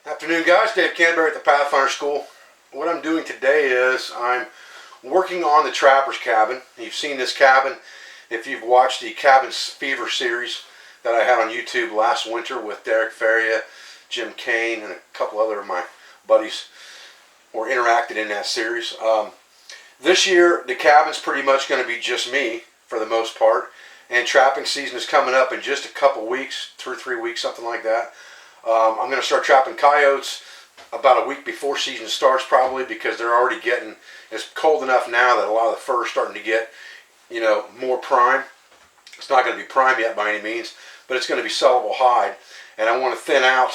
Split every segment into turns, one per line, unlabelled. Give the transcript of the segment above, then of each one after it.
Afternoon, guys. Dave Canterbury at the Pathfinder School. What I'm doing today is I'm working on the trapper's cabin. You've seen this cabin if you've watched the Cabin Fever series that I had on YouTube last winter with Derek Faria, Jim Kane, and a couple other of my buddies were interacted in that series. This year, the cabin's pretty much going to be just me for the most part, and trapping season is coming up in just a couple weeks, 2 or 3 weeks, something like that. I'm going to start trapping coyotes about a week before season starts, probably, because they're already getting, it's cold enough now that a lot of the fur is starting to get, more prime. It's not going to be prime yet by any means, but it's going to be sellable hide. And I want to thin out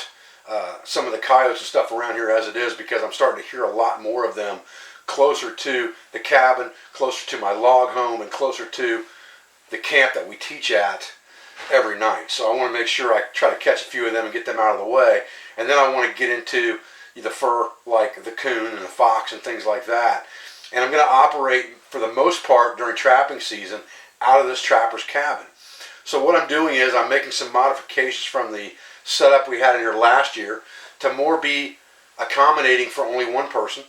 some of the coyotes and stuff around here as it is, because I'm starting to hear a lot more of them closer to the cabin, closer to my log home, and closer to the camp that we teach at every night. So I want to make sure I try to catch a few of them and get them out of the way. And then I want to get into the fur, like the coon and the fox and things like that. And I'm going to operate, for the most part, during trapping season, out of this trapper's cabin. So what I'm doing is I'm making some modifications from the setup we had in here last year to more be accommodating for only one person,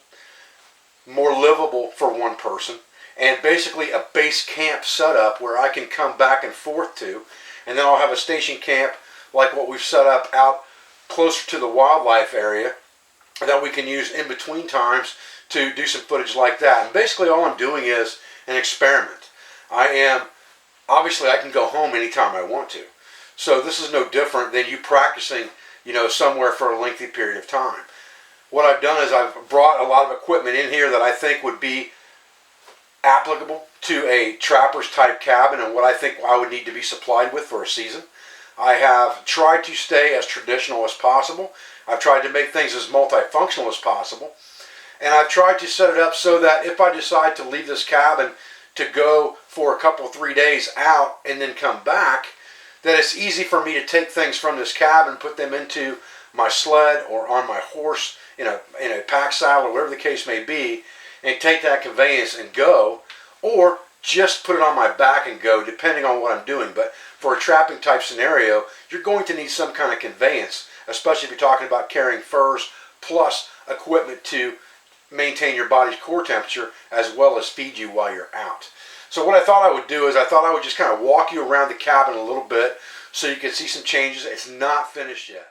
more livable for one person, and basically a base camp setup where I can come back and forth to. And then I'll have a station camp like what we've set up out closer to the wildlife area that we can use in between times to do some footage like that. And basically all I'm doing is an experiment. Obviously I can go home anytime I want to. So this is no different than you practicing, somewhere for a lengthy period of time. What I've done is I've brought a lot of equipment in here that I think would be applicable to a trapper's type cabin and what I think I would need to be supplied with for a season. I have tried to stay as traditional as possible. I've tried to make things as multifunctional as possible. And I've tried to set it up so that if I decide to leave this cabin to go for a couple, 3 days out and then come back, that it's easy for me to take things from this cabin, put them into my sled or on my horse in a pack saddle or whatever the case may be, and take that conveyance and go, or just put it on my back and go, depending on what I'm doing. But for a trapping type scenario, you're going to need some kind of conveyance, especially if you're talking about carrying furs plus equipment to maintain your body's core temperature as well as feed you while you're out. So what I thought I would do is I thought I would just kind of walk you around the cabin a little bit so you can see some changes. It's not finished yet.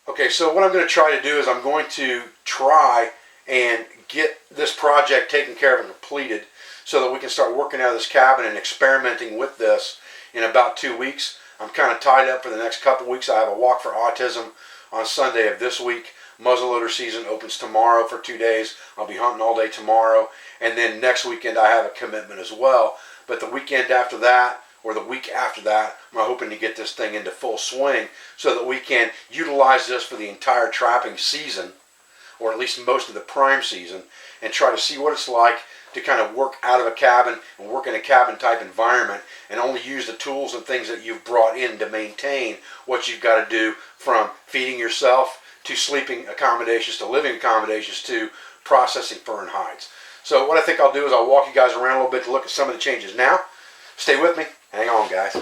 Okay, so what I'm going to try to do is I'm going to try and get this project taken care of and completed so that we can start working out of this cabin and experimenting with this in about 2 weeks. I'm kind of tied up for the next couple weeks. I have a walk for autism on Sunday of this week. Muzzleloader season opens tomorrow for 2 days. I'll be hunting all day tomorrow. And then next weekend I have a commitment as well. But the weekend after that, or the week after that, I'm hoping to get this thing into full swing so that we can utilize this for the entire trapping season, or at least most of the prime season, and try to see what it's like to kind of work out of a cabin and work in a cabin type environment and only use the tools and things that you've brought in to maintain what you've got to do, from feeding yourself to sleeping accommodations to living accommodations to processing fur and hides. So what I think I'll do is I'll walk you guys around a little bit to look at some of the changes now. Stay with me. Hang on, guys.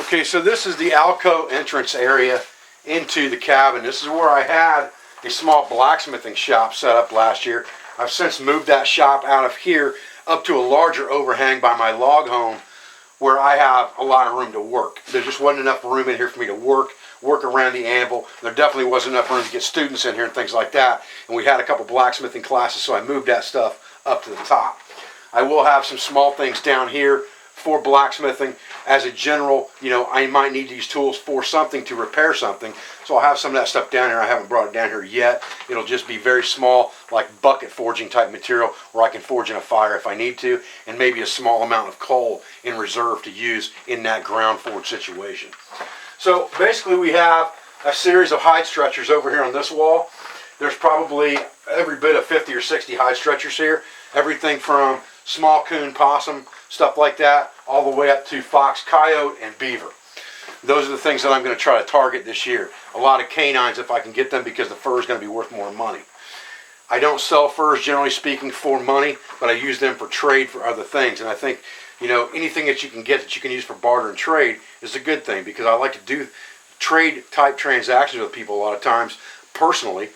Okay, so this is the alcove entrance area into the cabin. This is where I had a small blacksmithing shop set up last year. I've since moved that shop out of here up to a larger overhang by my log home where I have a lot of room to work. There just wasn't enough room in here for me to work around the anvil. There definitely wasn't enough room to get students in here and things like that. And we had a couple blacksmithing classes, so I moved that stuff up to the top. I will have some small things down here for blacksmithing. As a general, I might need these tools for something, to repair something. So I'll have some of that stuff down here. I haven't brought it down here yet. It'll just be very small, like bucket forging type material, where I can forge in a fire if I need to, and maybe a small amount of coal in reserve to use in that ground forge situation. So basically we have a series of hide stretchers over here on this wall. There's probably every bit of 50 or 60 hide stretchers here. Everything from small coon, possum, stuff like that, all the way up to fox, coyote, and beaver. Those are the things that I'm going to try to target this year. A lot of canines if I can get them, because the fur is going to be worth more money. I don't sell furs, generally speaking, for money, but I use them for trade for other things. And I think, anything that you can get that you can use for barter and trade is a good thing, because I like to do trade type transactions with people a lot of times personally,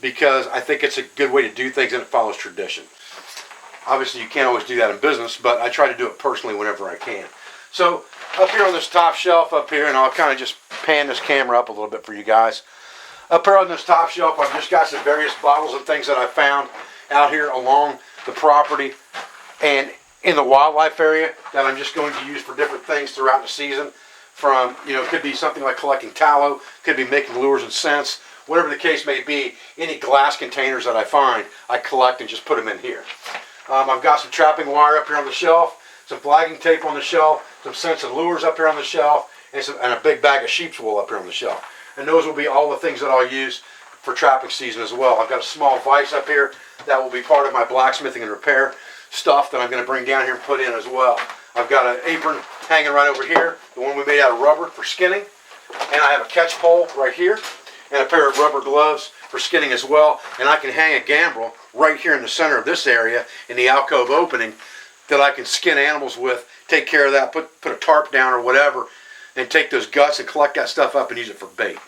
because I think it's a good way to do things and it follows tradition. Obviously you can't always do that in business, but I try to do it personally whenever I can. So up here on this top shelf up here, and I'll kind of just pan this camera up a little bit for you guys. Up here on this top shelf, I've just got some various bottles and things that I found out here along the property and in the wildlife area that I'm just going to use for different things throughout the season. From, you know, it could be something like collecting tallow, could be making lures and scents, whatever the case may be. Any glass containers that I find, I collect and just put them in here. I've got some trapping wire up here on the shelf, some flagging tape on the shelf, some scents and lures up here on the shelf, and a big bag of sheep's wool up here on the shelf. And those will be all the things that I'll use for trapping season as well. I've got a small vise up here that will be part of my blacksmithing and repair stuff that I'm going to bring down here and put in as well. I've got an apron hanging right over here, the one we made out of rubber for skinning. And I have a catch pole right here and a pair of rubber gloves for skinning as well. And I can hang a gambrel right here in the center of this area in the alcove opening that I can skin animals with, take care of that, put a tarp down or whatever, and take those guts and collect that stuff up and use it for bait.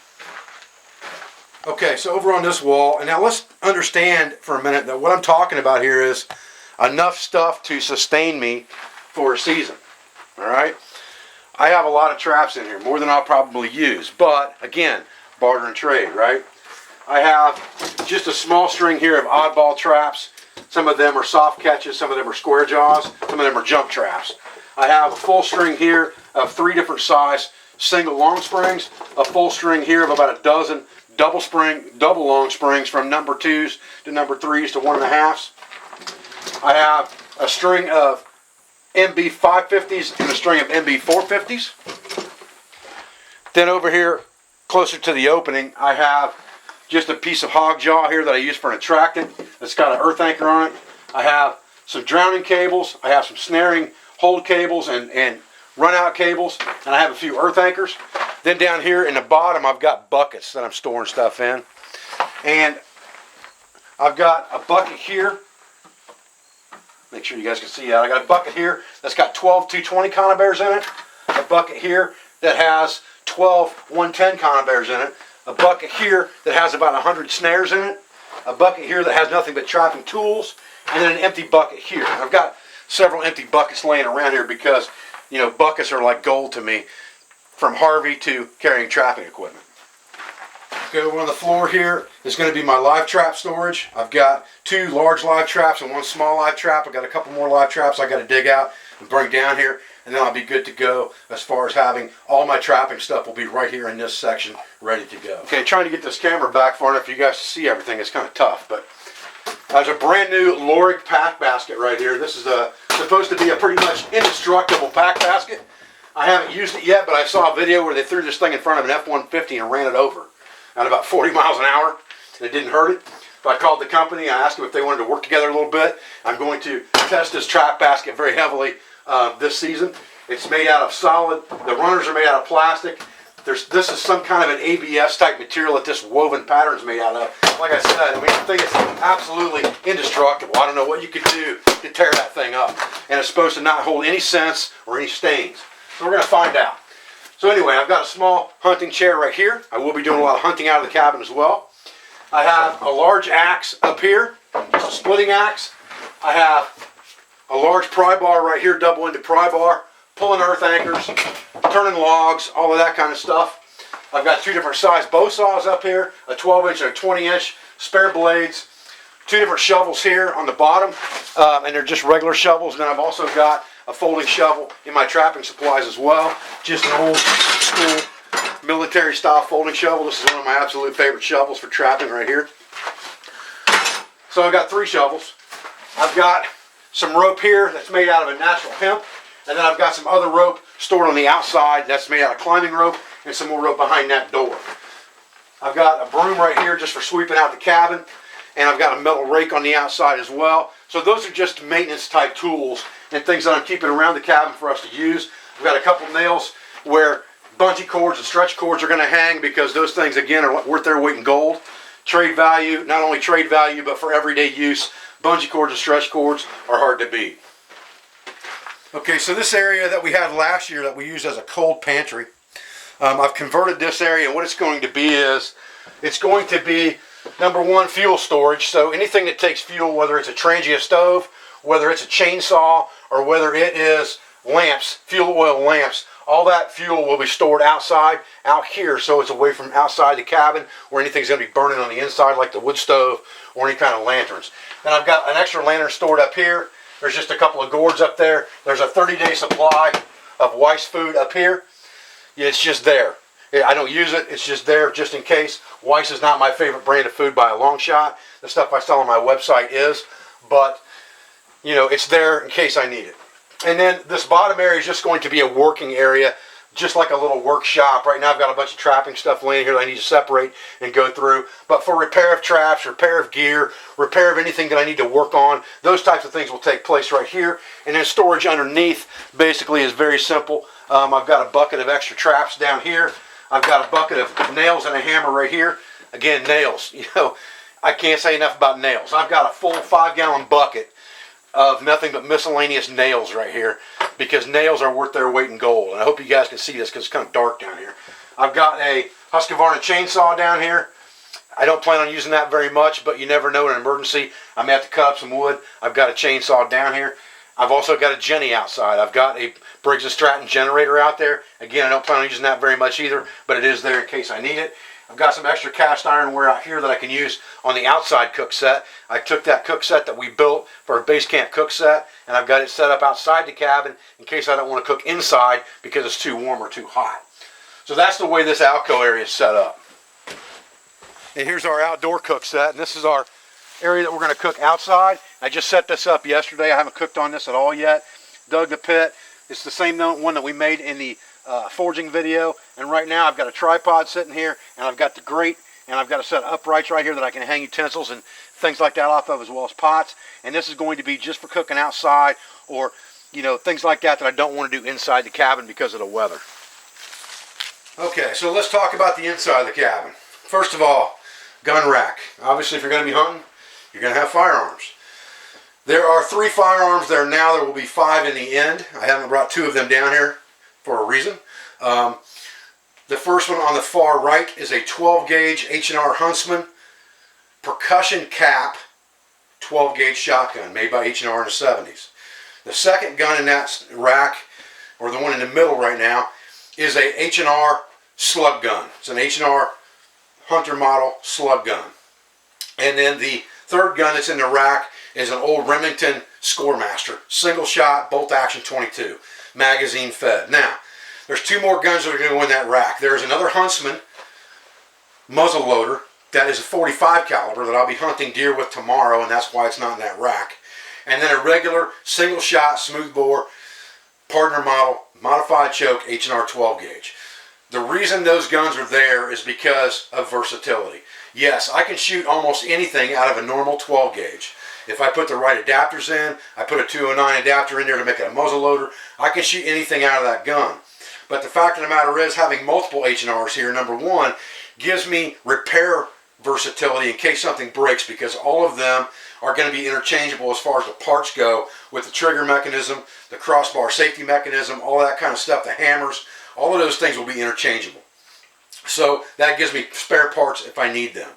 Okay, so over on this wall, and now let's understand for a minute that what I'm talking about here is enough stuff to sustain me for a season. Alright? I have a lot of traps in here, more than I'll probably use, but again, barter and trade, right? I have just a small string here of oddball traps. Some of them are soft catches, some of them are square jaws, some of them are jump traps. I have a full string here of 3 different size single long springs, a full string here of about a dozen double long springs from number 2s to number 3s to 1.5s. I have a string of MB 550s and a string of MB 450s. Then over here, closer to the opening, I have just a piece of hog jaw here that I use for an attractant that's got an earth anchor on it. I have some drowning cables, I have some snaring hold cables and run out cables, and I have a few earth anchors. Then down here in the bottom, I've got buckets that I'm storing stuff in. And I've got a bucket here. Make sure you guys can see that. I got a bucket here that's got 12 220 conibears in it. A bucket here that has 12 110 conibears in it. A bucket here that has about 100 snares in it. A bucket here that has nothing but trapping tools. And then an empty bucket here. I've got several empty buckets laying around here because, you know, buckets are like gold to me, from Harvey to carrying trapping equipment. Okay, over on the floor here is going to be my live trap storage. I've got 2 large live traps and 1 small live trap. I've got a couple more live traps I got to dig out and bring down here, and then I'll be good to go as far as having all my trapping stuff will be right here in this section ready to go. Okay, trying to get this camera back far enough for you guys to see everything is kind of tough, but there's a brand new Loric pack basket right here. This is supposed to be a pretty much indestructible pack basket. I haven't used it yet, but I saw a video where they threw this thing in front of an F-150 and ran it over at about 40 miles an hour, and it didn't hurt it. So I called the company, I asked them if they wanted to work together a little bit. I'm going to test this trap basket very heavily this season. It's made out of solid, the runners are made out of plastic. This is some kind of an ABS type material that this woven pattern is made out of. Like I said, I mean, the thing is absolutely indestructible. I don't know what you could do to tear that thing up. And it's supposed to not hold any scents or any stains. So we're going to find out. So anyway, I've got a small hunting chair right here. I will be doing a lot of hunting out of the cabin as well. I have a large axe up here, just a splitting axe. I have a large pry bar right here, double-ended pry bar, pulling earth anchors, turning logs, all of that kind of stuff. I've got 2 different size bow saws up here, a 12-inch and a 20-inch, spare blades, 2 different shovels here on the bottom, and they're just regular shovels. And then I've also got a folding shovel in my trapping supplies as well. Just an old school military style folding shovel. This is one of my absolute favorite shovels for trapping right here. So I've got 3 shovels. I've got some rope here that's made out of a natural hemp. And then I've got some other rope stored on the outside that's made out of climbing rope, and some more rope behind that door. I've got a broom right here just for sweeping out the cabin, and I've got a metal rake on the outside as well. So those are just maintenance type tools and things that I'm keeping around the cabin for us to use. I've got a couple nails where bungee cords and stretch cords are going to hang, because those things again are worth their weight in gold. Trade value, not only trade value but for everyday use, bungee cords and stretch cords are hard to beat. Okay, so this area that we had last year that we used as a cold pantry, I've converted this area, and what it's going to be is, it's going to be, number one, fuel storage. So anything that takes fuel, whether it's a transient stove, whether it's a chainsaw, or whether it is lamps, fuel oil lamps, all that fuel will be stored outside, out here, so it's away from outside the cabin where anything's going to be burning on the inside like the wood stove or any kind of lanterns. And I've got an extra lantern stored up here. There's just a couple of gourds up there. There's a 30-day supply of Weiss food up here. It's just there. I don't use it. It's just there just in case. Weiss is not my favorite brand of food by a long shot. The stuff I sell on my website is, but you know, it's there in case I need it. And then this bottom area is just going to be a working area, just like a little workshop. Right now I've got a bunch of trapping stuff laying here that I need to separate and go through. But for repair of traps, repair of gear, repair of anything that I need to work on, those types of things will take place right here. And then storage underneath basically is very simple. I've got a bucket of extra traps down here. I've got a bucket of nails and a hammer right here. Again, nails. You know, I can't say enough about nails. I've got a full 5-gallon bucket of nothing but miscellaneous nails right here, because nails are worth their weight in gold. And I hope you guys can see this because it's kind of dark down here. I've got a Husqvarna chainsaw down here. I don't plan on using that very much, but you never know in an emergency. I may have to cut up some wood. I've got a chainsaw down here. I've also got a Jenny outside. I've got a Briggs & Stratton generator out there. Again, I don't plan on using that very much either, but it is there in case I need it. I've got some extra cast ironware out here that I can use on the outside cook set. I took that cook set that we built for a base camp cook set, and I've got it set up outside the cabin in case I don't want to cook inside because it's too warm or too hot. So that's the way this alcove area is set up. And here's our outdoor cook set, and this is our area that we're going to cook outside. I just set this up yesterday. I haven't cooked on this at all yet. Dug the pit. It's the same one that we made in the forging video, and right now I've got a tripod sitting here, and I've got the grate, and I've got a set of uprights right here that I can hang utensils and things like that off of, as well as pots. And this is going to be just for cooking outside, or you know, things like that I don't want to do inside the cabin because of the weather. Okay, so let's talk about the inside of the cabin. First of all, gun rack. Obviously, if you're going to be hunting, you're going to have firearms. There are 3 firearms there now. There will be 5 in the end. I haven't brought 2 of them down here for a reason. The first one on the far right is a 12-gauge H&R Huntsman percussion cap 12-gauge shotgun made by H&R in the 70s. The second gun in that rack, or the one in the middle right now, is a H&R slug gun. It's an H&R Hunter model slug gun. And then the third gun that's in the rack is an old Remington Scoremaster, single shot, bolt action 22, magazine fed. Now, there's 2 more guns that are going to go in that rack. There's another Huntsman muzzle loader that is a 45 caliber that I'll be hunting deer with tomorrow, and that's why it's not in that rack. And then a regular single shot smoothbore partner model modified choke H&R 12 gauge. The reason those guns are there is because of versatility. Yes, I can shoot almost anything out of a normal 12 gauge. If I put the right adapters in, I put a 209 adapter in there to make it a muzzle loader, I can shoot anything out of that gun. But the fact of the matter is, having multiple H&Rs here, number one, gives me repair versatility in case something breaks, because all of them are going to be interchangeable as far as the parts go, with the trigger mechanism, the crossbar safety mechanism, all that kind of stuff, the hammers, all of those things will be interchangeable. So that gives me spare parts if I need them.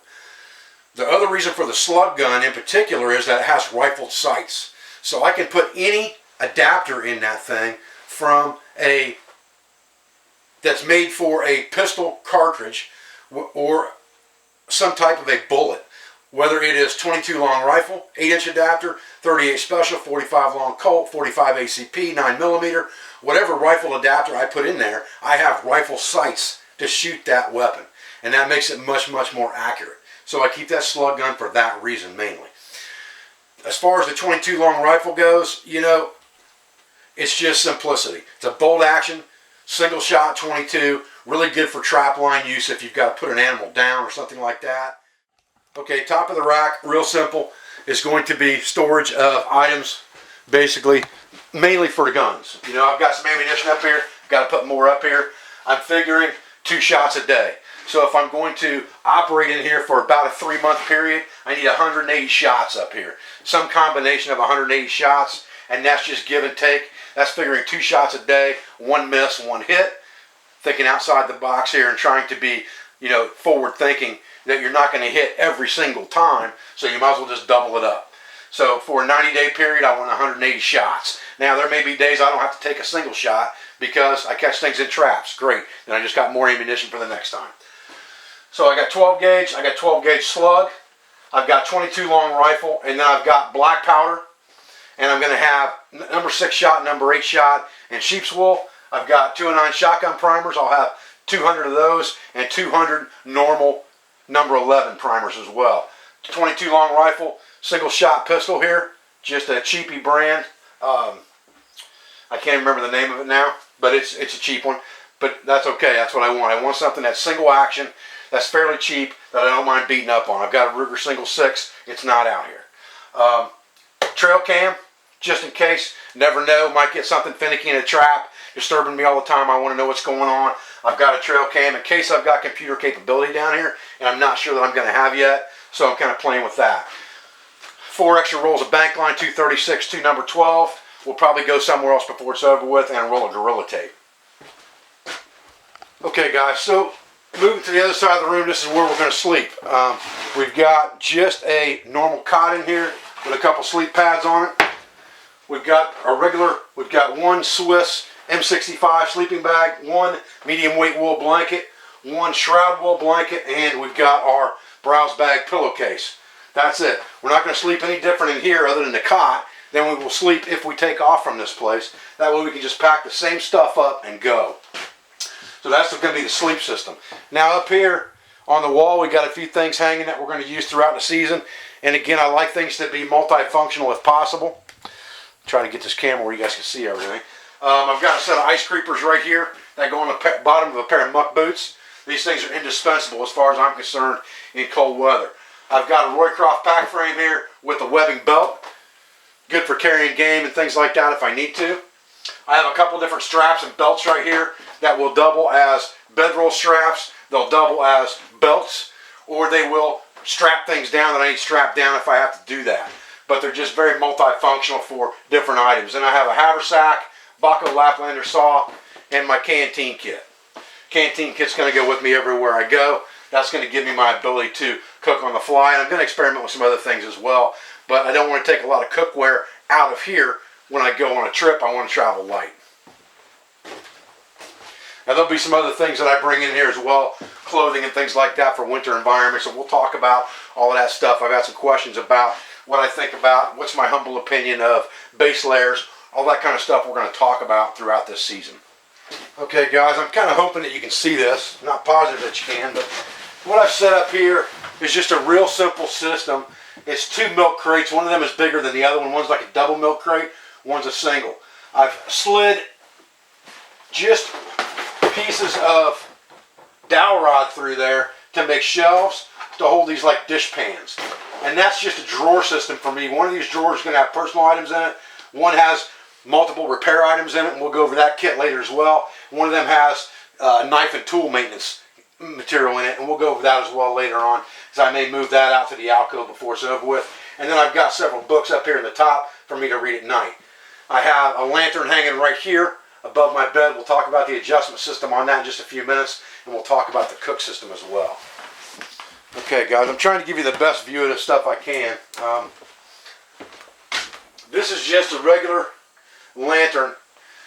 The other reason for the slug gun in particular is that it has rifled sights. So I can put any adapter in that thing from that's made for a pistol cartridge or some type of a bullet. Whether it is 22 long rifle, 8-inch adapter, 38 special, 45 long Colt, 45 ACP, 9mm, whatever rifle adapter I put in there, I have rifle sights to shoot that weapon. And that makes it much, much more accurate. So I keep that slug gun for that reason mainly. As far as the 22 long rifle goes, you know, it's just simplicity. It's a bolt action, single shot 22, really good for trap line use if you've got to put an animal down or something like that. Okay, top of the rack, real simple, is going to be storage of items, basically, mainly for the guns. You know, I've got some ammunition up here, got to put more up here. I'm figuring 2 shots a day. So if I'm going to operate in here for about a 3-month period, I need 180 shots up here. Some combination of 180 shots, and that's just give and take. That's figuring 2 shots a day, 1 miss, 1 hit. thinking outside the box here and trying to be, forward thinking that you're not going to hit every single time, so you might as well just double it up. So for a 90-day period, I want 180 shots. Now, there may be days I don't have to take a single shot because I catch things in traps. Great. Then I just got more ammunition for the next time. So I got 12 gauge, I got 12 gauge slug, I've got 22 long rifle, and then I've got black powder, and I'm going to have number 6 shot, number 8 shot, and sheep's wool. I've got 209 shotgun primers. I'll have 200 of those, and 200 normal number 11 primers as well. 22 long rifle, single shot pistol here, just a cheapy brand. I can't remember the name of it now, but it's a cheap one. But that's okay. That's what I want. I want something that's single action, that's fairly cheap, that I don't mind beating up on. I've got a Ruger single 6. It's not out here. Trail cam, just in case. Never know. Might get something finicky in a trap, disturbing me all the time. I want to know what's going on. I've got a trail cam in case I've got computer capability down here, and I'm not sure that I'm going to have yet, so I'm kind of playing with that. 4 extra rolls of bank line, 236, 2 number 12. We'll probably go somewhere else before it's over with, and a roll of Gorilla Tape. Okay, guys, so moving to the other side of the room, this is where we're going to sleep. We've got just a normal cot in here with a couple sleep pads on it. We've got one Swiss M65 sleeping bag, one medium weight wool blanket, one shroud wool blanket, and we've got our browse bag pillowcase. That's it. We're not going to sleep any different in here other than the cot than we will sleep if we take off from this place. That way we can just pack the same stuff up and go. So that's going to be the sleep system. Now up here on the wall, we got a few things hanging that we're going to use throughout the season. And again, I like things to be multifunctional if possible. Try to get this camera where you guys can see everything. I've got a set of ice creepers right here that go on the bottom of a pair of muck boots. These things are indispensable as far as I'm concerned in cold weather. I've got a Roycroft pack frame here with a webbing belt. Good for carrying game and things like that if I need to. I have a couple different straps and belts right here that will double as bedroll straps. They'll double as belts, or they will strap things down that I need strapped down if I have to do that. But they're just very multifunctional for different items. And I have a haversack, Baco Laplander saw, and my canteen kit. Canteen kit's going to go with me everywhere I go. That's going to give me my ability to cook on the fly. And I'm going to experiment with some other things as well. But I don't want to take a lot of cookware out of here when I go on a trip. I want to travel light. Now there'll be some other things that I bring in here as well, clothing and things like that for winter environments, and we'll talk about all of that stuff. I've got some questions about what I think about, what's my humble opinion of base layers, all that kind of stuff we're going to talk about throughout this season. Okay guys, I'm kind of hoping that you can see this. I'm not positive that you can, but what I've set up here is just a real simple system. It's 2 milk crates. One of them is bigger than the other one. One's like a double milk crate, one's a single. I've slid just pieces of dowel rod through there to make shelves to hold these like dish pans. And that's just a drawer system for me. One of these drawers is going to have personal items in it. One has multiple repair items in it, and we'll go over that kit later as well. One of them has knife and tool maintenance material in it, and we'll go over that as well later on, because I may move that out to the alcove before it's over with. And then I've got several books up here in the top for me to read at night. I have a lantern hanging right here above my bed. We'll talk about the adjustment system on that in just a few minutes, and we'll talk about the cook system as well. Okay guys, I'm trying to give you the best view of this stuff I can. This is just a regular lantern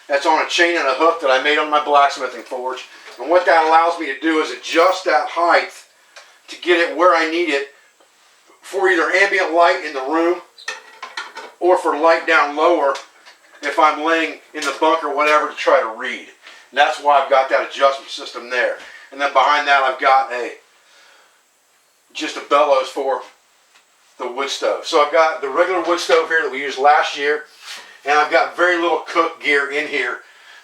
that's on a chain and a hook that I made on my blacksmithing forge. And what that allows me to do is adjust that height to get it where I need it for either ambient light in the room or for light down lower if I'm laying in the bunk or whatever to try to read. And that's why I've got that adjustment system there. And then behind that I've got just a bellows for the wood stove. So I've got the regular wood stove here that we used last year, and I've got very little cook gear in here.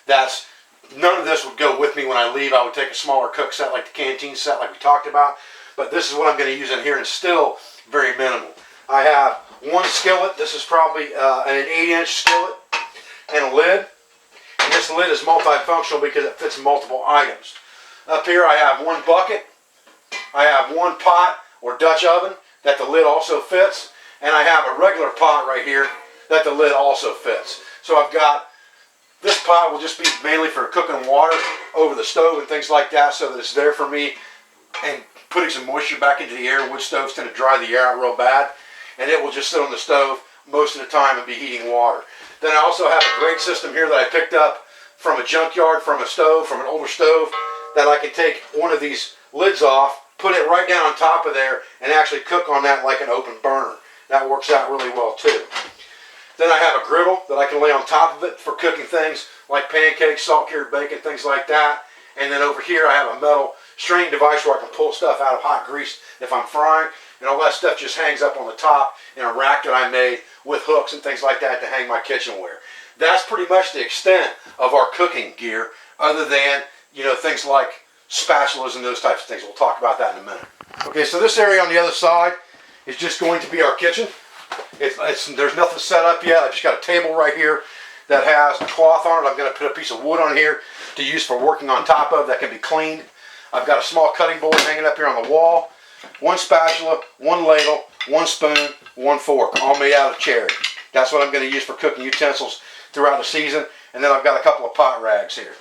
None of this would go with me when I leave. I would take a smaller cook set like the canteen set like we talked about, but this is what I'm going to use in here, and still very minimal. I have one skillet. This is probably an 8-inch skillet and a lid, and this lid is multifunctional because it fits multiple items. Up here I have one bucket, I have one pot or Dutch oven that the lid also fits, and I have a regular pot right here that the lid also fits. So I've got This pot will just be mainly for cooking water over the stove and things like that, so that it's there for me and putting some moisture back into the air. Wood stoves tend to dry the air out real bad, and it will just sit on the stove most of the time and be heating water. Then I also have a grate system here that I picked up from a junkyard, from an older stove, that I can take one of these lids off, put it right down on top of there, and actually cook on that like an open burner. That works out really well too. Then I have a griddle that I can lay on top of it for cooking things like pancakes, salt-cured bacon, things like that. And then over here I have a metal straining device where I can pull stuff out of hot grease if I'm frying. And all that stuff just hangs up on the top in a rack that I made with hooks and things like that to hang my kitchenware. That's pretty much the extent of our cooking gear, other than, you know, things like spatulas and those types of things. We'll talk about that in a minute. Okay, so this area on the other side is just going to be our kitchen. There's nothing set up yet. I just got a table right here that has a cloth on it. I'm going to put a piece of wood on here to use for working on top of that can be cleaned. I've got a small cutting board hanging up here on the wall. One spatula, one ladle, one spoon, one fork, all made out of cherry. That's what I'm going to use for cooking utensils throughout the season. And then I've got a couple of pot rags here.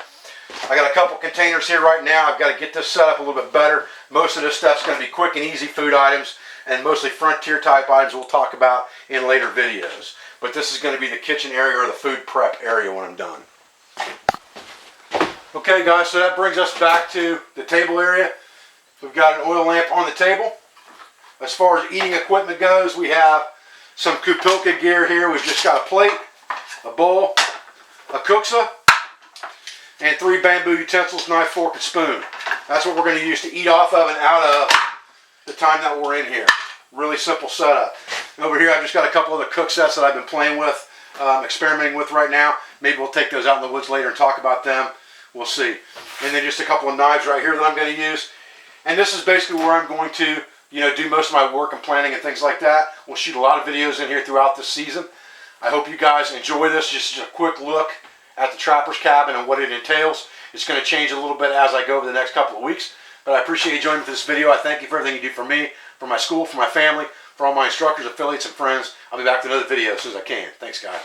I got a couple containers here right now. I've got to get this set up a little bit better. Most of this stuff's going to be quick and easy food items, and mostly frontier type items we'll talk about in later videos. But this is going to be the kitchen area or the food prep area when I'm done. Okay guys, so that brings us back to the table area. We've got an oil lamp on the table. As far as eating equipment goes, we have some Kupilka gear here. We've just got a plate, a bowl, a kuksa, and 3 bamboo utensils, knife, fork, and spoon. That's what we're going to use to eat off of and out of the time that we're in here. Really simple setup. Over here I've just got a couple of the cook sets that I've been playing with, experimenting with right now. Maybe we'll take those out in the woods later and talk about them. We'll see. And then just a couple of knives right here that I'm going to use. And this is basically where I'm going to, do most of my work and planning and things like that. We'll shoot a lot of videos in here throughout this season. I hope you guys enjoy this. Just a quick look at the trapper's cabin and what it entails. It's going to change a little bit as I go over the next couple of weeks. But I appreciate you joining me for this video. I thank you for everything you do for me, for my school, for my family, for all my instructors, affiliates, and friends. I'll be back with another video as soon as I can. Thanks, guys.